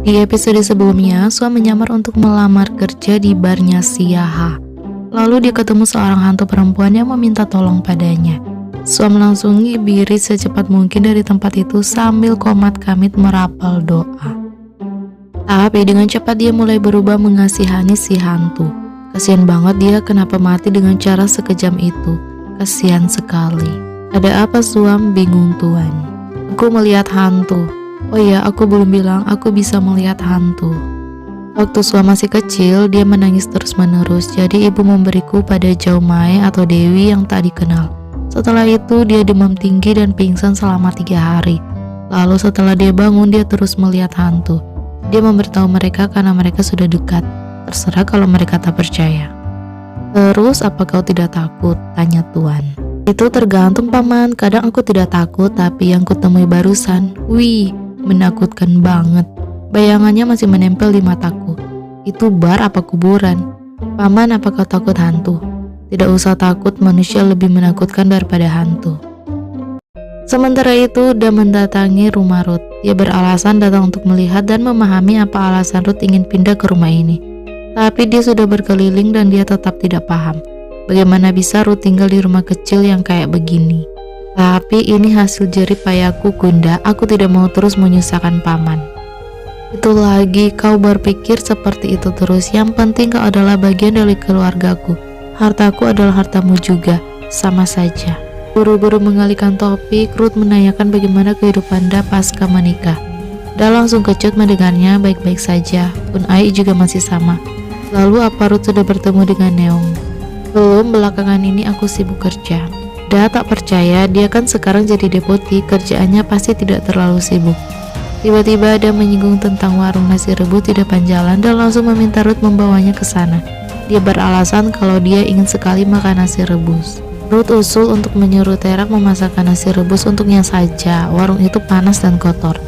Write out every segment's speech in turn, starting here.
Di episode sebelumnya, Suam menyamar untuk melamar kerja di barnya Siaha. Lalu dia ketemu seorang hantu perempuan yang meminta tolong padanya. Suam langsung ngibiri secepat mungkin dari tempat itu sambil komat kamit merapal doa. Tapi dengan cepat dia mulai berubah mengasihani si hantu. Kasian banget dia kenapa mati dengan cara sekejam itu. Kasian sekali. Ada apa Suam? Bingung tuan. Aku melihat hantu. Oh iya, aku belum bilang aku bisa melihat hantu. Waktu Suam masih kecil, dia menangis terus-menerus. Jadi ibu memberiku pada Jaumae atau Dewi yang tak dikenal. Setelah itu dia demam tinggi dan pingsan selama 3 hari. Lalu setelah dia bangun, dia terus melihat hantu. Dia memberitahu mereka karena mereka sudah dekat. Terserah kalau mereka tak percaya. Terus apa kau tidak takut? Tanya tuan. Itu tergantung paman, kadang aku tidak takut, tapi yang kutemui barusan, wih, menakutkan banget. Bayangannya masih menempel di mataku. Itu bar apa kuburan? Paman, apa kau takut hantu? Tidak usah takut, manusia lebih menakutkan daripada hantu. Sementara itu, dia mendatangi rumah Ruth. Dia beralasan datang untuk melihat dan memahami apa alasan Ruth ingin pindah ke rumah ini. Tapi dia sudah berkeliling dan dia tetap tidak paham. Bagaimana bisa Ruth tinggal di rumah kecil yang kayak begini? Tapi ini hasil jerih payahku, Gunda. Aku tidak mau terus menyusahkan paman. Itu lagi, kau berpikir seperti itu terus. Yang penting kau adalah bagian dari keluargaku. Hartaku adalah hartamu juga. Sama saja. Buru-buru mengalihkan topik, Ruth menanyakan bagaimana kehidupan Da pasca menikah. Da langsung kecut mendengarnya baik-baik saja. Pun Ai juga masih sama. Lalu apa Ruth sudah bertemu dengan Neong? Belum, belakangan ini aku sibuk kerja. Da tak percaya, dia kan sekarang jadi deputi, kerjaannya pasti tidak terlalu sibuk. Tiba-tiba ada menyinggung tentang warung nasi rebus di depan jalan dan langsung meminta Ruth membawanya ke sana. Dia beralasan kalau dia ingin sekali makan nasi rebus. Ruth usul untuk menyuruh Terak memasakkan nasi rebus untuknya saja. Warung itu panas dan kotor.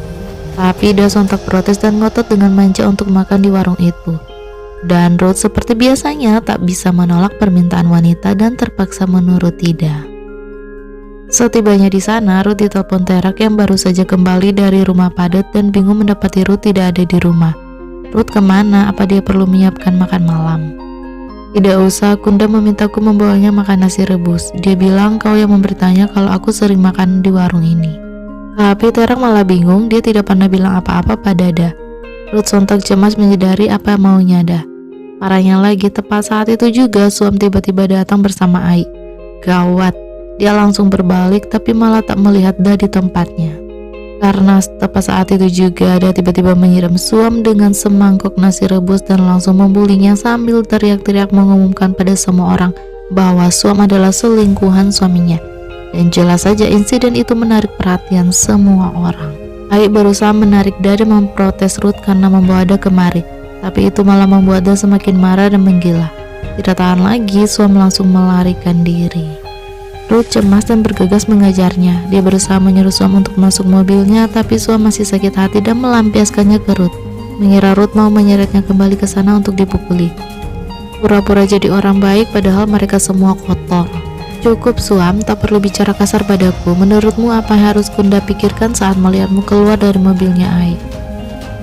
Tapi Da sontak protes dan ngotot dengan manja untuk makan di warung itu. Dan Ruth seperti biasanya tak bisa menolak permintaan wanita dan terpaksa menurut tidak. Setibanya di sana, Ruth ditelepon Terak yang baru saja kembali dari rumah padat dan bingung mendapati Ruth tidak ada di rumah. Ruth kemana? Apa dia perlu menyiapkan makan malam? Tidak usah, Kunda memintaku membawanya makan nasi rebus. Dia bilang kau yang memberitahunya kalau aku sering makan di warung ini. Tapi Terak malah bingung, dia tidak pernah bilang apa-apa pada Da. Ruth sontak cemas menyadari apa maunya Da. Parahnya lagi, tepat saat itu juga Suam tiba-tiba datang bersama Ai. Gawat, dia langsung berbalik tapi malah tak melihat Da di tempatnya. Karena tepat saat itu juga Da tiba-tiba menyiram Suam dengan semangkuk nasi rebus dan langsung membulinya sambil teriak-teriak mengumumkan pada semua orang bahwa Suam adalah selingkuhan suaminya. Dan jelas saja insiden itu menarik perhatian semua orang. Ai berusaha menarik Da dan memprotes Ruth karena membawa Da kemari. Tapi itu malah membuat Da semakin marah dan menggila. Tidak tahan lagi, Suam langsung melarikan diri. Ruth cemas dan bergegas mengajarnya. Dia berusaha menyuruh Suam untuk masuk mobilnya, tapi Suam masih sakit hati dan melampiaskannya ke Ruth. Mengira Ruth mau menyeretnya kembali ke sana untuk dipukuli. Pura-pura jadi orang baik padahal mereka semua kotor. Cukup Suam, tak perlu bicara kasar padaku. Menurutmu apa yang harus Kunda pikirkan saat melihatmu keluar dari mobilnya Ai?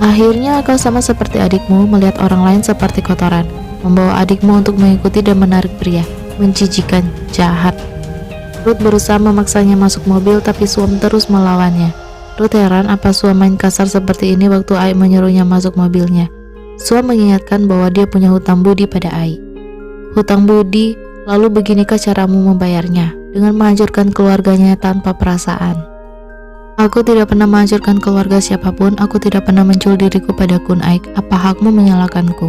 Akhirnya kau sama seperti adikmu, melihat orang lain seperti kotoran, membawa adikmu untuk mengikuti dan menarik pria. Menjijikan, jahat. Ruth berusaha memaksanya masuk mobil tapi Suam terus melawannya. Ruth heran apa Suam main kasar seperti ini waktu Ai menyuruhnya masuk mobilnya. Suam mengingatkan bahwa dia punya hutang budi pada Ai. Hutang budi, lalu beginikah caramu membayarnya? Dengan menghancurkan keluarganya tanpa perasaan. Aku tidak pernah menghancurkan keluarga siapapun. Aku tidak pernah menjual diriku pada Kun Aik. Apa hakmu menyalahkanku?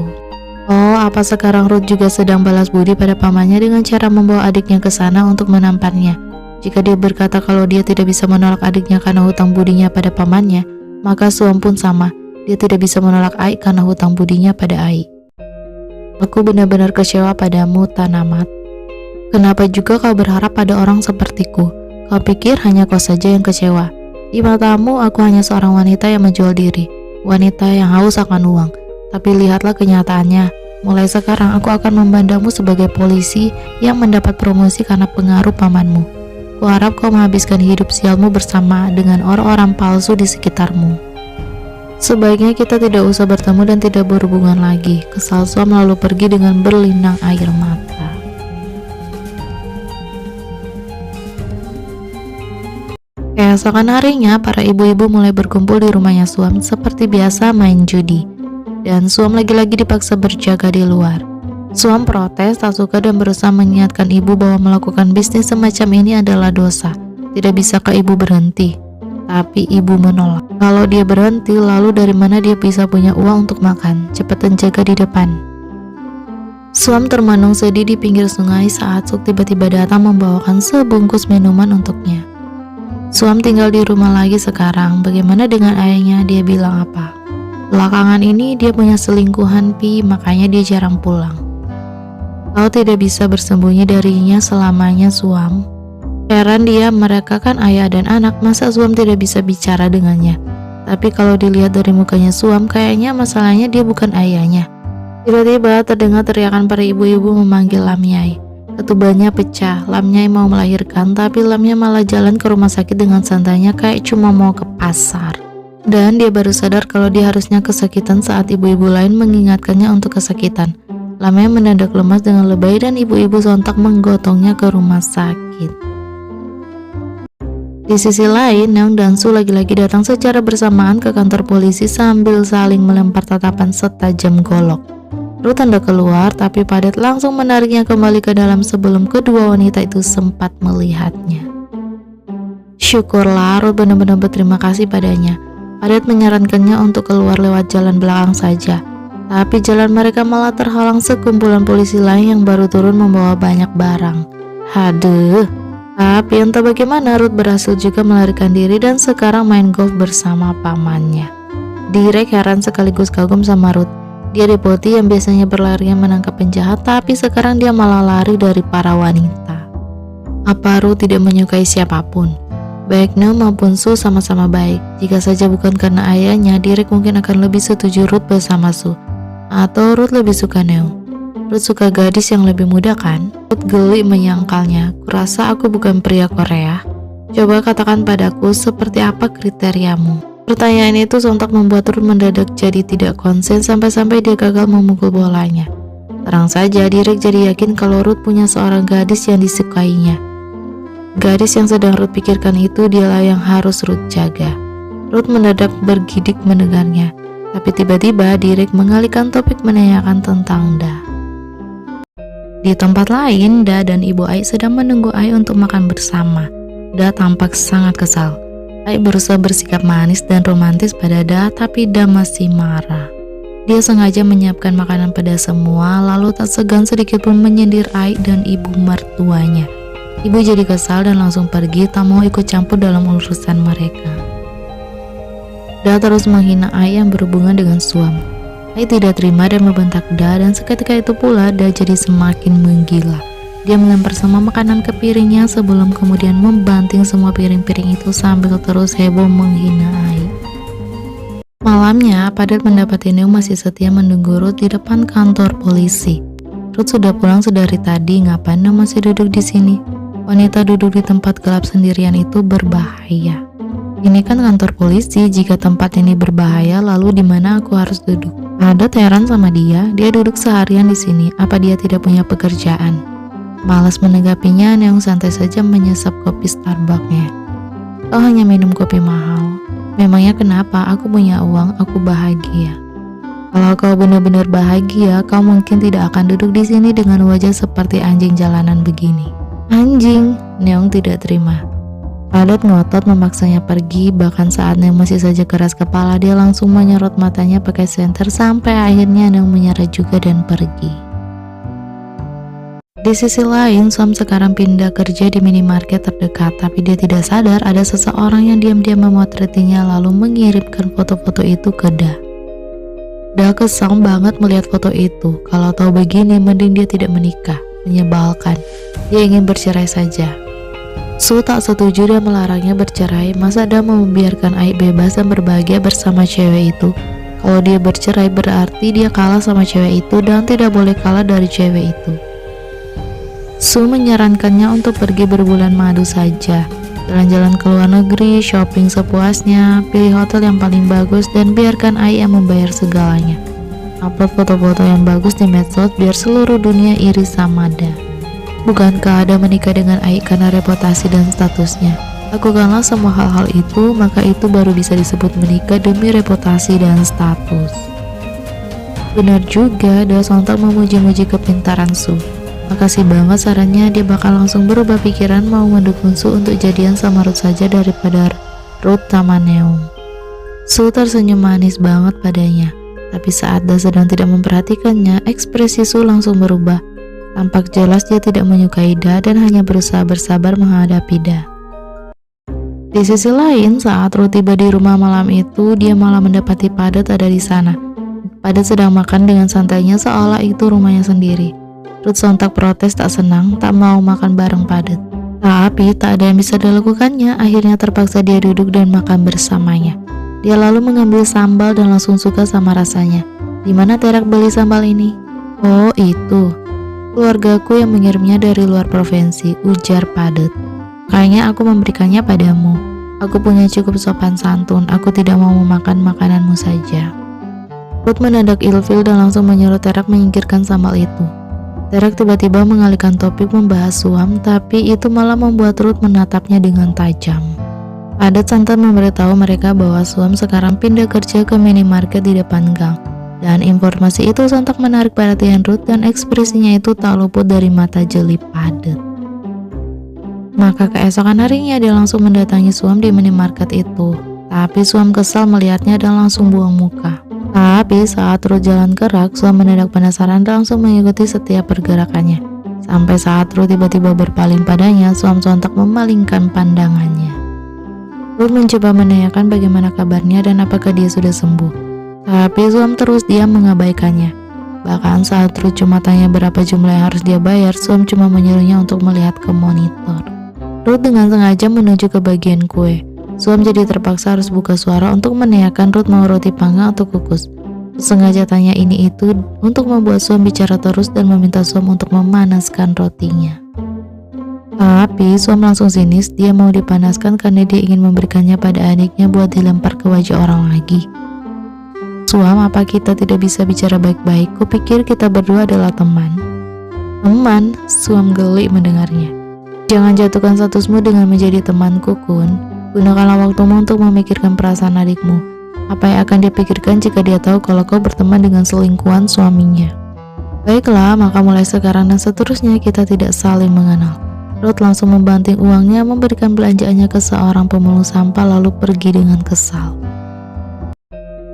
Oh, apa sekarang Ruth juga sedang balas budi pada pamannya dengan cara membawa adiknya ke sana untuk menamparnya? Jika dia berkata kalau dia tidak bisa menolak adiknya karena hutang budinya pada pamannya, maka Suam pun sama. Dia tidak bisa menolak Ai karena hutang budinya pada Ai. Aku benar-benar kecewa padamu, Tanamat. Kenapa juga kau berharap pada orang sepertiku? Kau pikir hanya kau saja yang kecewa? Di matamu, aku hanya seorang wanita yang menjual diri, wanita yang haus akan uang. Tapi lihatlah kenyataannya. Mulai sekarang aku akan memandangmu sebagai polisi yang mendapat promosi karena pengaruh pamanmu. Kuharap kau menghabiskan hidup sialmu bersama dengan orang-orang palsu di sekitarmu. Sebaiknya kita tidak usah bertemu dan tidak berhubungan lagi. Kesal Suam lalu pergi dengan berlinang air mata. Keesokan harinya, para ibu-ibu mulai berkumpul di rumahnya Suam seperti biasa main judi. Dan Suam lagi-lagi dipaksa berjaga di luar. Suam protes, tak suka dan berusaha mengingatkan ibu bahwa melakukan bisnis semacam ini adalah dosa. Tidak bisakah ibu berhenti? Tapi ibu menolak. Kalau dia berhenti, lalu dari mana dia bisa punya uang untuk makan? Cepetan jaga di depan. Suam termenung sedih di pinggir sungai saat Suk tiba-tiba datang membawakan sebungkus minuman untuknya. Suam tinggal di rumah lagi sekarang. Bagaimana dengan ayahnya? Dia bilang apa? Belakangan ini dia punya selingkuhan Pi, makanya dia jarang pulang. Kau tidak bisa bersembunyi darinya selamanya, Suam. Heran dia, mereka kan ayah dan anak, masa Suam tidak bisa bicara dengannya? Tapi kalau dilihat dari mukanya Suam, kayaknya masalahnya dia bukan ayahnya. Tiba-tiba terdengar teriakan para ibu-ibu memanggil Lamnyai. Ketubannya pecah, Lamnyai mau melahirkan, tapi Lamnya malah jalan ke rumah sakit dengan santainya kayak cuma mau ke pasar. Dan dia baru sadar kalau dia harusnya kesakitan saat ibu-ibu lain mengingatkannya untuk kesakitan. Lamnya mendadak lemas dengan lebay dan ibu-ibu sontak menggotongnya ke rumah sakit. Di sisi lain, Neong dan Su lagi-lagi datang secara bersamaan ke kantor polisi sambil saling melempar tatapan setajam golok. Ruth hendak keluar, tapi Padet langsung menariknya kembali ke dalam sebelum kedua wanita itu sempat melihatnya. Syukurlah, Ruth benar-benar berterima kasih padanya. Padet menyarankannya untuk keluar lewat jalan belakang saja. Tapi jalan mereka malah terhalang sekumpulan polisi lain yang baru turun membawa banyak barang. Haduh. Tapi entah bagaimana Ruth berhasil juga melarikan diri dan sekarang main golf bersama pamannya. Direk heran sekaligus kagum sama Ruth. Dia deputi yang biasanya berlarian menangkap penjahat, tapi sekarang dia malah lari dari para wanita. Apa Ruth tidak menyukai siapapun? Baik Neong maupun Su sama-sama baik. Jika saja bukan karena ayahnya, Direk mungkin akan lebih setuju Ruth bersama Su. Atau Ruth lebih suka Neong. Ruth suka gadis yang lebih muda kan? Ruth geli menyangkalnya. Kurasa aku bukan pria Korea. Coba katakan padaku seperti apa kriteriamu. Pertanyaan itu sontak membuat Ruth mendadak jadi tidak konsen sampai-sampai dia gagal memukul bolanya. Terang saja Direk jadi yakin kalau Ruth punya seorang gadis yang disukainya. Gadis yang sedang Ruth pikirkan itu dialah yang harus Ruth jaga. Ruth mendadak bergidik mendengarnya. Tapi tiba-tiba Direk mengalihkan topik menanyakan tentang Da. Di tempat lain, Da dan Ibu Ai sedang menunggu Ai untuk makan bersama. Da tampak sangat kesal. Ai berusaha bersikap manis dan romantis pada Da, tapi Da masih marah. Dia sengaja menyiapkan makanan pedas semua, lalu tak segan sedikit pun menyindir Ai dan ibu mertuanya. Ibu jadi kesal dan langsung pergi, tak mau ikut campur dalam urusan mereka. Da terus menghina Ai yang berhubungan dengan Suam. Ai tidak terima dan membentak Da, dan seketika itu pula Da jadi semakin menggila. Dia melempar semua makanan ke piringnya sebelum kemudian membanting semua piring-piring itu sambil terus heboh menghina Ai. Malamnya, Padet mendapati Neong masih setia menunggu Ruth di depan kantor polisi. Ruth sudah pulang sedari tadi, ngapain Neong masih duduk di sini? Wanita duduk di tempat gelap sendirian itu berbahaya. Ini kan kantor polisi, jika tempat ini berbahaya lalu di mana aku harus duduk? Padet heran sama dia duduk seharian di sini, apa dia tidak punya pekerjaan? Malas menanggapinya, Neong santai saja menyesap kopi Starbucksnya. Kau hanya minum kopi mahal. Memangnya kenapa? Aku punya uang, aku bahagia. Kalau kau benar-benar bahagia, kau mungkin tidak akan duduk di sini dengan wajah seperti anjing jalanan begini. Anjing, Neong tidak terima. Padet ngotot memaksanya pergi, bahkan saat Neong masih saja keras kepala, dia langsung menyerot matanya pakai senter sampai akhirnya Neong menyerah juga dan pergi. Di sisi lain, Suam sekarang pindah kerja di minimarket terdekat, tapi dia tidak sadar ada seseorang yang diam-diam memotretinya lalu mengirimkan foto-foto itu ke Da. Da kesal banget melihat foto itu. Kalau tahu begini, mending dia tidak menikah. Menyebalkan. Dia ingin bercerai saja. Su tak setuju dan melarangnya bercerai. Masa Da mau membiarkan Ai bebas dan berbahagia bersama cewek itu? Kalau dia bercerai berarti dia kalah sama cewek itu dan tidak boleh kalah dari cewek itu. Su menyarankannya untuk pergi berbulan madu saja, jalan-jalan ke luar negeri, shopping sepuasnya, pilih hotel yang paling bagus, dan biarkan Ai yang membayar segalanya. Upload foto-foto yang bagus di medsos biar seluruh dunia iri sama Ada. Bukankah Ada menikah dengan Ai karena reputasi dan statusnya? Lakukanlah semua hal-hal itu, maka itu baru bisa disebut menikah demi reputasi dan status. Benar juga, Ada sontak memuji-muji kepintaran Su. Makasih banget sarannya, dia bakal langsung berubah pikiran mau mendukung Su untuk jadian sama Ruth saja daripada Ruth sama Neung. Su tersenyum manis banget padanya, tapi saat Da sedang tidak memperhatikannya, ekspresi Su langsung berubah. Tampak jelas dia tidak menyukai Da dan hanya berusaha bersabar menghadapi Da. Di sisi lain, saat Ruth tiba di rumah malam itu, dia malah mendapati Padet ada di sana. Padet sedang makan dengan santainya seolah itu rumahnya sendiri. Ruth sontak protes tak senang, tak mau makan bareng Padet. Tapi tak ada yang bisa dilakukannya, akhirnya terpaksa dia duduk dan makan bersamanya. Dia lalu mengambil sambal dan langsung suka sama rasanya. Di mana Terak beli sambal ini? Oh itu, keluargaku yang mengirimnya dari luar provinsi, ujar Padet. Kayaknya aku memberikannya padamu. Aku punya cukup sopan santun, aku tidak mau memakan makananmu saja. Ruth mendadak ilfil dan langsung menyuruh Terak menyingkirkan sambal itu. Terak tiba-tiba mengalihkan topik membahas Suam, tapi itu malah membuat Ruth menatapnya dengan tajam. Padet santai memberitahu mereka bahwa Suam sekarang pindah kerja ke minimarket di depan gang, dan informasi itu sontak menarik perhatian Ruth dan ekspresinya itu tak luput dari mata jeli Padet. Maka keesokan harinya dia langsung mendatangi Suam di minimarket itu, tapi Suam kesal melihatnya dan langsung buang muka. Tapi saat Ruth jalan gerak, Suam mendadak penasaran dan langsung mengikuti setiap pergerakannya. Sampai saat Ruth tiba-tiba berpaling padanya, Suam sontak memalingkan pandangannya. Ruth mencoba menanyakan bagaimana kabarnya dan apakah dia sudah sembuh. Tapi Suam terus diam mengabaikannya. Bahkan saat Ruth cuma tanya berapa jumlah yang harus dia bayar, Suam cuma menyuruhnya untuk melihat ke monitor. Ruth dengan sengaja menuju ke bagian kue. Suam jadi terpaksa harus buka suara untuk menanyakan Ruth mau roti panggang atau kukus. Sengaja tanya ini itu untuk membuat Suam bicara terus dan meminta Suam untuk memanaskan rotinya. Tapi Suam langsung sinis, dia mau dipanaskan karena dia ingin memberikannya pada adiknya buat dilempar ke wajah orang lagi. Suam, apa kita tidak bisa bicara baik-baik? Kupikir kita berdua adalah teman. Teman? Suam geli mendengarnya. Jangan jatuhkan statusmu dengan menjadi temanku, Kun. Gunakanlah waktumu untuk memikirkan perasaan adikmu. Apa yang akan dia pikirkan jika dia tahu kalau kau berteman dengan selingkuhan suaminya? Baiklah, maka mulai sekarang dan seterusnya kita tidak saling mengenal. Ruth langsung membanting uangnya, memberikan belanjaannya ke seorang pemulung sampah lalu pergi dengan kesal.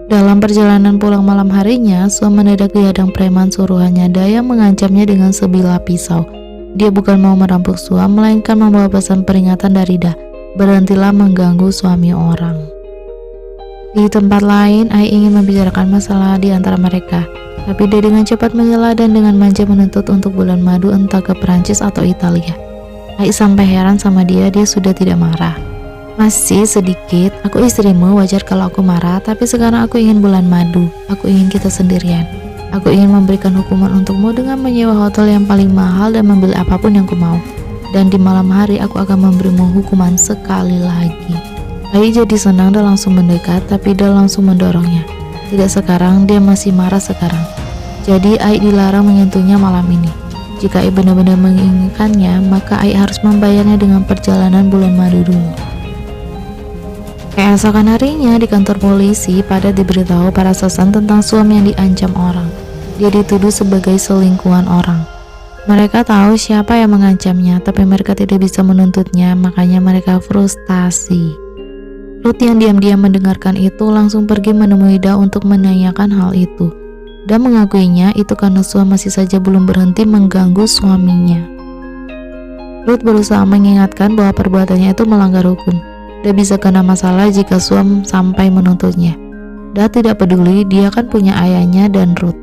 Dalam perjalanan pulang malam harinya, Suam mendadak dihadang preman suruhannya Da yang mengancamnya dengan sebilah pisau. Dia bukan mau merampok Suam, melainkan membawa pesan peringatan dari Da. Berhentilah mengganggu suami orang. Di tempat lain, Ai ingin membicarakan masalah di antara mereka, tapi dia dengan cepat menyela dan dengan manja menuntut untuk bulan madu entah ke Perancis atau Italia. Ai sampai heran sama dia sudah tidak marah. Masih sedikit, aku istrimu, wajar kalau aku marah, tapi sekarang aku ingin bulan madu. Aku ingin kita sendirian. Aku ingin memberikan hukuman untukmu dengan menyewa hotel yang paling mahal dan membeli apapun yang ku mau. Dan di malam hari aku akan memberimu hukuman sekali lagi. Ai jadi senang dan langsung mendekat, tapi dia langsung mendorongnya. Tidak sekarang, dia masih marah sekarang. Jadi Ai dilarang menyentuhnya malam ini. Jika Ai benar-benar menginginkannya, maka Ai harus membayarnya dengan perjalanan bulan madu dulu. Keesokan harinya di kantor polisi, Padet diberitahu para sasan tentang Suam yang diancam orang. Dia dituduh sebagai selingkuhan orang. Mereka tahu siapa yang mengancamnya, tapi mereka tidak bisa menuntutnya, makanya mereka frustasi. Ruth yang diam-diam mendengarkan itu langsung pergi menemui Da untuk menanyakan hal itu. Da mengakuinya itu karena Suam masih saja belum berhenti mengganggu suaminya. Ruth berusaha mengingatkan bahwa perbuatannya itu melanggar hukum. Da bisa kena masalah jika Suam sampai menuntutnya. Da tidak peduli, dia kan punya ayahnya dan Ruth.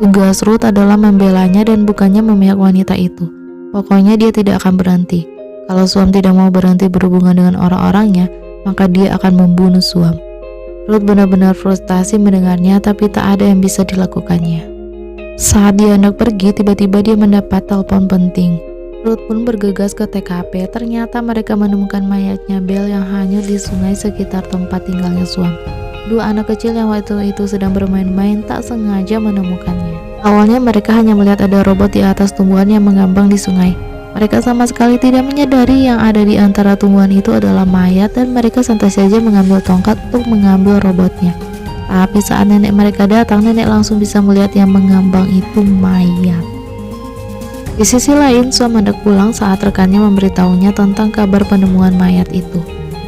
Tugas Ruth adalah membelanya dan bukannya memihak wanita itu. Pokoknya dia tidak akan berhenti. Kalau Suam tidak mau berhenti berhubungan dengan orang-orangnya, maka dia akan membunuh Suam. Ruth benar-benar frustasi mendengarnya, tapi tak ada yang bisa dilakukannya. Saat dia hendak pergi, tiba-tiba dia mendapat telepon penting. Ruth pun bergegas ke TKP. Ternyata mereka menemukan mayatnya Belle yang hanyut di sungai sekitar tempat tinggalnya Suam. Dua anak kecil yang waktu itu sedang bermain-main tak sengaja menemukannya. Awalnya mereka hanya melihat ada robot di atas tumbuhan yang mengambang di sungai. Mereka sama sekali tidak menyadari yang ada di antara tumbuhan itu adalah mayat, dan mereka santai saja mengambil tongkat untuk mengambil robotnya. Tapi saat nenek mereka datang, nenek langsung bisa melihat yang mengambang itu mayat. Di sisi lain, Suam hendak pulang saat rekannya memberitahunya tentang kabar penemuan mayat itu.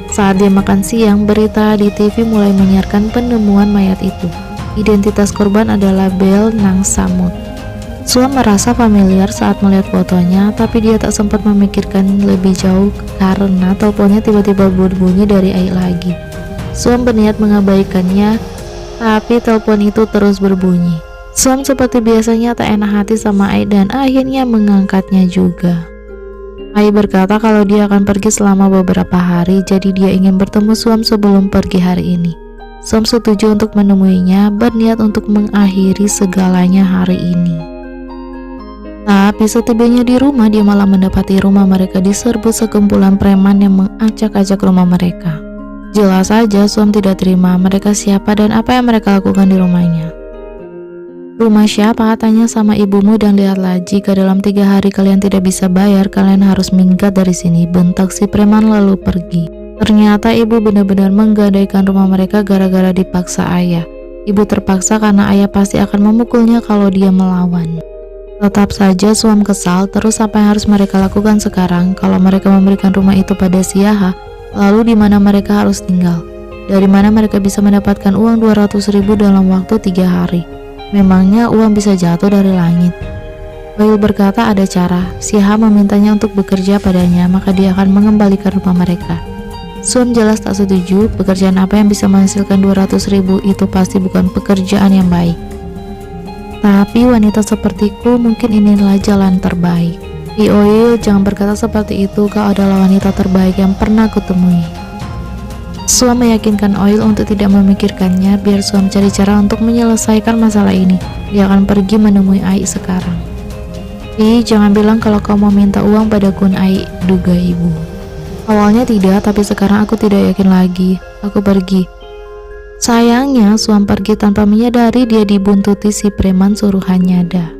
Saat dia makan siang, berita di TV mulai menyiarkan penemuan mayat itu. Identitas korban adalah Belle Nangsamut. Suam merasa familiar saat melihat fotonya, tapi dia tak sempat memikirkan lebih jauh karena teleponnya tiba-tiba berbunyi dari Ai lagi. Suam berniat mengabaikannya, tapi telepon itu terus berbunyi. Suam seperti biasanya tak enak hati sama Ai dan akhirnya mengangkatnya juga. Ai berkata kalau dia akan pergi selama beberapa hari, jadi dia ingin bertemu Suam sebelum pergi hari ini. Suam setuju untuk menemuinya, berniat untuk mengakhiri segalanya hari ini. Tapi setibanya di rumah, dia malah mendapati rumah mereka diserbu sekumpulan preman yang mengacak-acak rumah mereka. Jelas saja Suam tidak terima mereka siapa dan apa yang mereka lakukan di rumahnya. "Rumah siapa?" tanya sama ibumu, "dan lihatlah, jika dalam 3 hari kalian tidak bisa bayar, kalian harus minggat dari sini," bentak si preman lalu pergi. Ternyata ibu benar-benar menggadaikan rumah mereka gara-gara dipaksa ayah. Ibu terpaksa karena ayah pasti akan memukulnya kalau dia melawan. Tetap saja Suam kesal. Terus apa yang harus mereka lakukan sekarang? Kalau mereka memberikan rumah itu pada Siaha, lalu di mana mereka harus tinggal? Dari mana mereka bisa mendapatkan uang 200.000 dalam waktu 3 hari? Memangnya uang bisa jatuh dari langit? Bayu berkata ada cara. Siaha memintanya untuk bekerja padanya, maka dia akan mengembalikan rumah mereka. Suam jelas tak setuju. Pekerjaan apa yang bisa menghasilkan 200.000 itu pasti bukan pekerjaan yang baik. Tapi wanita sepertiku, mungkin inilah jalan terbaik. Oil, jangan berkata seperti itu, kau adalah wanita terbaik yang pernah kutemui. Suam meyakinkan Oil untuk tidak memikirkannya, biar Suam cari cara untuk menyelesaikan masalah ini. Dia akan pergi menemui Ai sekarang. Jangan bilang kalau kau mau minta uang pada Kun Ai, duga ibu. Awalnya tidak, tapi sekarang aku tidak yakin lagi. Aku pergi. Sayangnya Suam pergi tanpa menyadari dia dibuntuti si preman suruhannya.